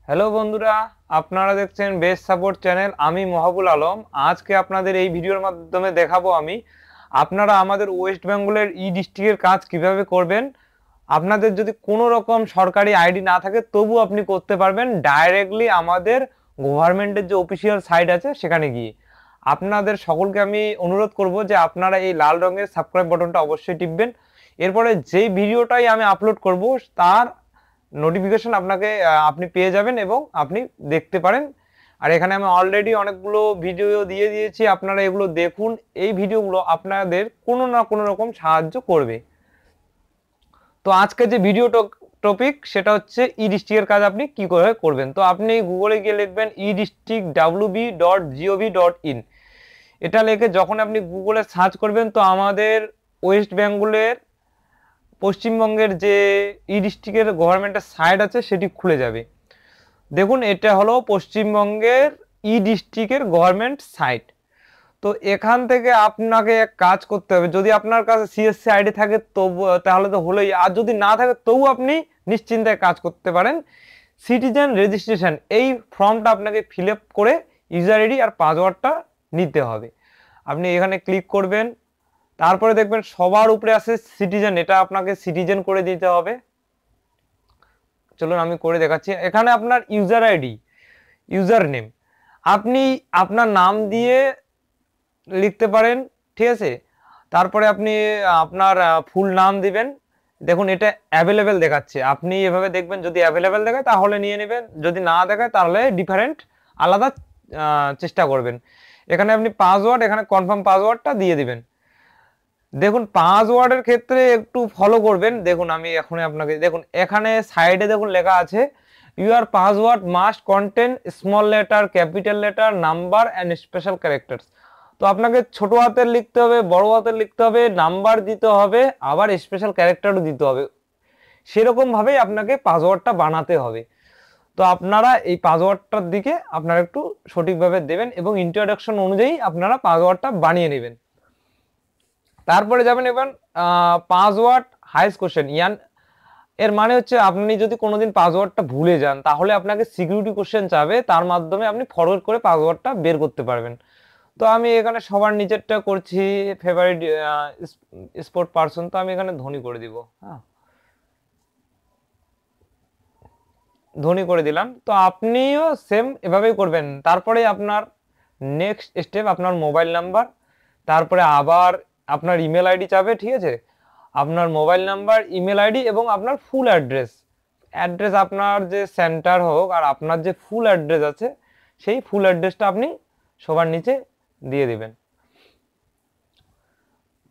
Hello বন্ধুরা, আপনারা দেখছেন বেস্ট সাপোর্ট চ্যানেল। আমি মহাবুল আলম। আজকে আপনাদের এই ভিডিওর মাধ্যমে দেখাবো আমি আপনারা আমাদের ওয়েস্ট বেঙ্গলের ই ডিস্ট্রিক্টের কাজ কিভাবে করবেন। আপনাদের যদি কোনো রকম সরকারি আইডি না থাকে তবু আপনি করতে পারবেন ডাইরেক্টলি আমাদের গভর্নমেন্টের যে অফিসিয়াল সাইট আছে সেখানে গিয়ে। আপনাদের সকলকে আমি অনুরোধ করব যে আপনারা এই লাল রঙের সাবস্ক্রাইব বাটনটা অবশ্যই টিপবেন। এরপরে যেই ভিডিওটাই আমি আপলোড করব তার নোটিফিকেশন আপনি পেয়ে যাবেন এবং আপনি দেখতে পারেন। আর এখানে আমি অলরেডি অনেকগুলো ভিডিও দিয়ে দিয়েছি, আপনারা এগুলো দেখুন। এই ভিডিওগুলো আপনাদের কোনো না কোনো রকম সাহায্য করবে। তো আজকে যে ভিডিও টপিক সেটা হচ্ছে ই ডিস্ট্রিক্টের কাজ আপনি কি করে করবেন। তো আপনি গুগলে গিয়ে লিখবেন edistrict.wb.gov.in। এটা লিখে যখন আপনি গুগলে সার্চ করবেন তো আমাদের ওয়েস্ট বেঙ্গলের পশ্চিমবঙ্গের যে ই ডিস্ট্রিক্টের গভর্নমেন্টের সাইট আছে সেটি খুলে যাবে। দেখুন, এটা হলো পশ্চিমবঙ্গের ই ডিস্ট্রিক্টের গভর্নমেন্ট সাইট। তো এখান থেকে আপনাকে এক কাজ করতে হবে। যদি আপনার কাছে সিএসসি আইডি থাকে তবু তাহলে তো হলোই, আর যদি না থাকে তবু আপনি নিশ্চিন্তায় কাজ করতে পারেন। সিটিজেন রেজিস্ট্রেশন এই ফর্মটা আপনাকে ফিল আপ করে ইউজার আইডি আর পাসওয়ার্ডটা নিতে হবে। আপনি এখানে ক্লিক করবেন, তারপরে দেখবেন সবার উপরে আছে সিটিজেন, এটা আপনাকে সিটিজেন করে দিতে হবে। চলুন আমি করে দেখাচ্ছি। এখানে আপনার ইউজার আইডি, ইউজার নেম আপনি আপনার নাম দিয়ে লিখতে পারেন, ঠিক আছে। তারপরে আপনি আপনার ফুল নাম দিবেন। দেখুন এটা অ্যাভেলেবেল দেখাচ্ছে, আপনি এভাবে দেখবেন, যদি অ্যাভেলেবেল দেখায় তাহলে নিয়ে নেবেন, যদি না দেখায় তাহলে ডিফারেন্ট আলাদা চেষ্টা করবেন। এখানে আপনি পাসওয়ার্ড, এখানে কনফার্ম পাসওয়ার্ডটা দিয়ে দিবেন। দেখুন পাসওয়ার্ডের ক্ষেত্রে একটু ফলো করবেন। দেখুন আমি এখন আপনাকে দেখুন এখানে সাইডে দেখুন লেখা আছে your password must contain small letter, capital letter, number and special characters. তো আপনাকে ছোট হাতের লিখতে হবে, বড় হাতের লিখতে হবে, নাম্বার দিতে হবে, আবার স্পেশাল ক্যারেক্টারও দিতে হবে। সেরকম ভাবেই আপনাকে পাসওয়ার্ডটা বানাতে হবে। তো আপনারা এই পাসওয়ার্ডটার দিকে আপনারা একটু সঠিকভাবে দেবেন এবং ইন্ট্রোডাকশন অনুযায়ী আপনারা পাসওয়ার্ডটা বানিয়ে নেবেন। তারপরে যাবেন এবার পাসওয়ার্ড হাইস্ট কোশ্চেন ইয়ান। এর মানে হচ্ছে আপনি যদি কোনোদিন পাসওয়ার্ডটা ভুলে যান তাহলে আপনাকে সিকিউরিটি কোশ্চেন চাবে, তার মাধ্যমে আপনি ফরওয়ার্ড করে পাসওয়ার্ডটা বের করতে পারবেন। তো আমি এখানে সবার নিচেরটা করছি ফেভারিট স্পোর্ট পারসন, তো আমি এখানে ধোনি করে দিব। হ্যাঁ, ধোনি করে দিলাম। তো আপনিও সেম এভাবেই করবেন। তারপরে আপনার নেক্সট স্টেপ আপনার মোবাইল নাম্বার, তারপরে আবার আপনার ইমেল আইডি চাবে, ঠিক আছে। আপনার মোবাইল নাম্বার, ইমেল আইডি এবং আপনার ফুল অ্যাড্রেস। অ্যাড্রেস আপনার যে সেন্টার হোক আর আপনার যে ফুল অ্যাড্রেস আছে সেই ফুল অ্যাড্রেসটা আপনি সবার নিচে দিয়ে দিবেন।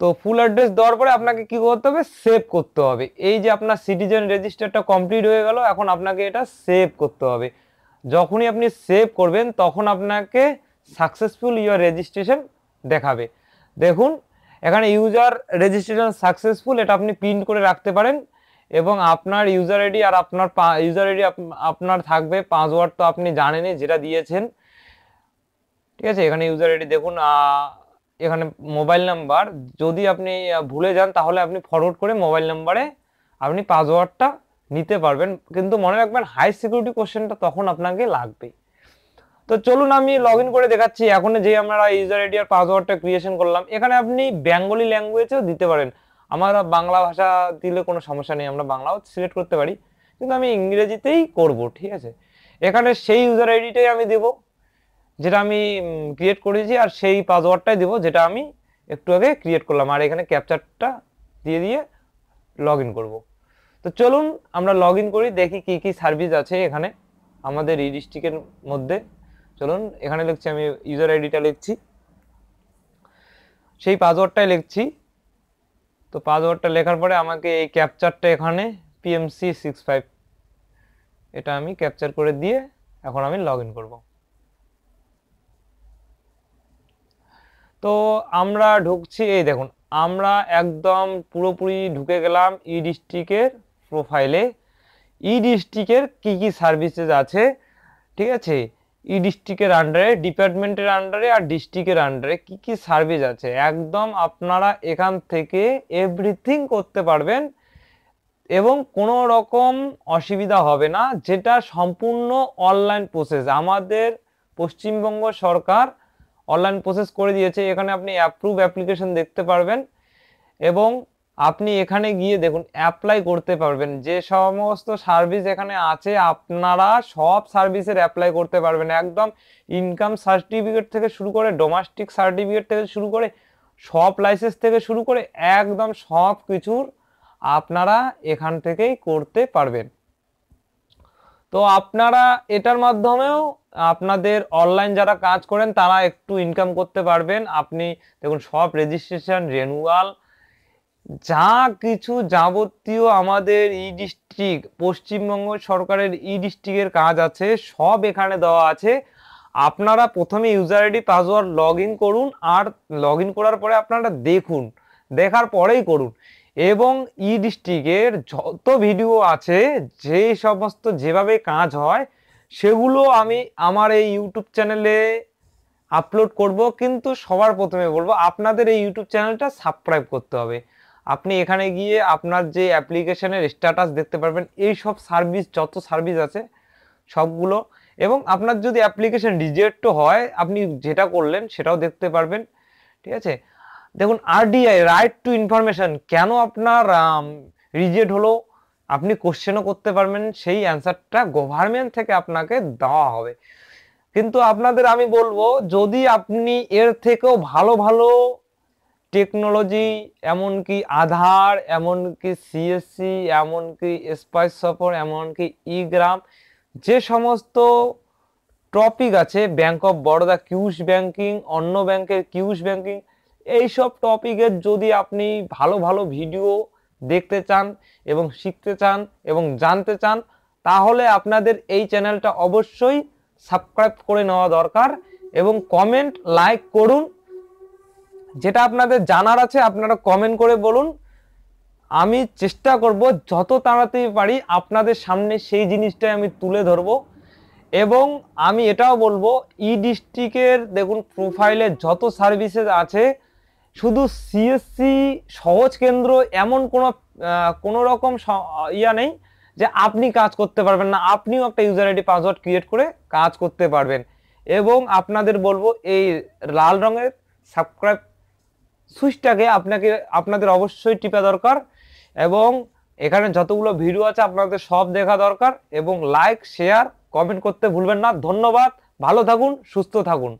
তো ফুল অ্যাড্রেস দেওয়ার পরে আপনাকে কি করতে হবে, সেভ করতে হবে। এই যে আপনার সিটিজেন রেজিস্টারটা কমপ্লিট হয়ে গেল, এখন আপনাকে এটা সেভ করতে হবে। যখনই আপনি সেভ করবেন তখন আপনাকে সাকসেসফুল ইউর রেজিস্ট্রেশন দেখাবে। দেখুন এখানে ইউজার রেজিস্ট্রেশন সাকসেসফুল, এটা আপনি প্রিন্ট করে রাখতে পারেন। এবং আপনার ইউজার আইডি আর আপনার ইউজার আইডি আপনার থাকবে, পাসওয়ার্ড তো আপনি জানেনই যেটা দিয়েছেন, ঠিক আছে। এখানে ইউজার আইডি দেখুন, এখানে মোবাইল নাম্বার যদি আপনি ভুলে যান তাহলে আপনি ফরওয়ার্ড করে মোবাইল নাম্বারে আপনি পাসওয়ার্ডটা নিতে পারবেন। কিন্তু মনে রাখবেন হাই সিকিউরিটি কোশ্চেনটা তখন আপনাকে লাগবে। তো চলুন আমি লগ ইন করে দেখাচ্ছি। এখন যে আমরা ইউজার আইডি আর পাসওয়ার্ডটা ক্রিয়েশন করলাম, এখানে আপনি বেঙ্গলি ল্যাঙ্গুয়েজেও দিতে পারেন। আমরা বাংলা ভাষা দিলে কোনো সমস্যা নেই, আমরা বাংলাও সিলেক্ট করতে পারি, কিন্তু আমি ইংরেজিতেই করব, ঠিক আছে। এখানে সেই ইউজার আইডিটাই আমি দেবো যেটা আমি ক্রিয়েট করেছি, আর সেই পাসওয়ার্ডটাই দেবো যেটা আমি একটু আগে ক্রিয়েট করলাম, আর এখানে ক্যাপচারটা দিয়ে দিয়ে লগ ইন করবো। তো চলুন আমরা লগ ইন করি, দেখি কি কি সার্ভিস আছে এখানে আমাদের এই ডিস্ট্রিক্টের মধ্যে। চলুন এখানে লিখছি, আমি ইউজার আইডিটা লিখছি, সেই পাসওয়ার্ডটাই লিখছি। তো পাসওয়ার্ডটা লেখার পরে আমাকে এই ক্যাপচারটা এখানে PMC65 এটা আমি ক্যাপচার করে দিয়ে এখন আমি লগ ইন করবো। তো আমরা ঢুকছি, এই দেখুন আমরা একদম পুরোপুরি ঢুকে গেলাম ই ডিস্ট্রিক্টের প্রোফাইলে। ই ডিস্ট্রিক্টের কি কি সার্ভিসেস আছে, ঠিক আছে। ই ডিস্ট্রিক্টের আন্ডারে, ডিপার্টমেন্টের আন্ডারে আর ডিস্ট্রিক্টের আন্ডারে কি কি সার্ভিস আছে একদম আপনারা এখান থেকে এভরিথিং করতে পারবেন। এবং কোনো রকম অসুবিধা হবে না, যেটা সম্পূর্ণ অনলাইন প্রসেস। আমাদের পশ্চিমবঙ্গ সরকার অনলাইন প্রসেস করে দিয়েছে। এখানে আপনি অ্যাপ্রুভ অ্যাপ্লিকেশন দেখতে পারবেন এবং আপনি এখানে গিয়ে দেখুন অ্যাপ্লাই করতে পারবেন। যে সমস্ত সার্ভিস এখানে আছে আপনারা সব সার্ভিসের অ্যাপ্লাই করতে পারবেন। একদম ইনকাম সার্টিফিকেট থেকে শুরু করে ডোমেস্টিক সার্টিফিকেট থেকে শুরু করে সব লাইসেন্স থেকে শুরু করে একদম সব কিছুর আপনারা এখান থেকেই করতে পারবেন। তো আপনারা এটার মাধ্যমেও আপনাদের অনলাইন যারা কাজ করেন তারা একটু ইনকাম করতে পারবেন। আপনি দেখুন সব রেজিস্ট্রেশন, রেনুয়াল, যা কিছু যাবতীয় আমাদের ই ডিস্ট্রিক্ট, পশ্চিমবঙ্গ সরকারের ই ডিস্ট্রিক্টের কাজ আছে সব এখানে দেওয়া আছে। আপনারা প্রথমে user ID password log in করুন, আর লগ ইন করার পরে আপনারা দেখুন, দেখার পরেই করুন। এবং ই ডিস্ট্রিক্টের যত ভিডিও আছে, যে সমস্ত যেভাবে কাজ হয় সেগুলো আমি আমার এই ইউটিউব চ্যানেলে আপলোড করব। কিন্তু সবার প্রথমে বলবো আপনাদের এই ইউটিউব চ্যানেলটা সাবস্ক্রাইব করতে হবে। আপনি এখানে গিয়ে আপনার যে অ্যাপ্লিকেশনের স্ট্যাটাস দেখতে পারবেন, এই সব সার্ভিস, যত সার্ভিস আছে সবগুলো। এবং আপনার যদি অ্যাপ্লিকেশন রিজেক্টও হয়, আপনি যেটা করলেন সেটাও দেখতে পারবেন। ঠিক আছে, দেখুন আরডিআই, রাইট টু ইনফরমেশন, কেন আপনার রিজেক্ট হলো আপনি কোশ্চেনও করতে পারবেন। সেই অ্যান্সারটা গভর্নমেন্ট থেকে আপনাকে দেওয়া হবে। কিন্তু আপনাদের আমি বলবো, যদি আপনি এর থেকেও ভালো ভালো টেকনোলজি, এমনকি আধার, এমনকি সিএসসি, এমনকি স্পাইস সফর, এমনকি ই গ্রাম, যে সমস্ত টপিক আছে, ব্যাংক অফ বরোদা কিউশ ব্যাংকিং, অন্য ব্যাংকের কিউশ ব্যাংকিং, এইসব টপিকের যদি আপনি ভালো ভালো ভিডিও দেখতে চান এবং শিখতে চান এবং জানতে চান, তাহলে আপনাদের এই চ্যানেলটা অবশ্যই সাবস্ক্রাইব করে নেওয়া দরকার এবং কমেন্ট লাইক করুন। যেটা আপনাদের জানার আছে আপনারা কমেন্ট করে বলুন। আমি চেষ্টা করব যত তাড়াতাড়ি পারি আপনাদের সামনে সেই জিনিসটাই আমি তুলে ধরবো। এবং আমি এটাও বলবো, ই ডিস্ট্রিক্টের দেখুন প্রোফাইলে যত সার্ভিসেস আছে, শুধু সিএসসি সহজ কেন্দ্র এমন কোনো রকম ইয়া নেই যে আপনি কাজ করতে পারবেন না। আপনিও একটা ইউজার আইডি পাসওয়ার্ড ক্রিয়েট করে কাজ করতে পারবেন। এবং আপনাদের বলবো, এই লাল রঙের সাবস্ক্রাইব সুইচটাকে আপনাদের অবশ্যই টিপা দরকার। এবং এখানে যতগুলো ভিডিও আছে আপনাদের সব দেখা দরকার। এবং লাইক, শেয়ার, কমেন্ট করতে ভুলবেন না। ধন্যবাদ, ভালো থাকুন, সুস্থ থাকুন।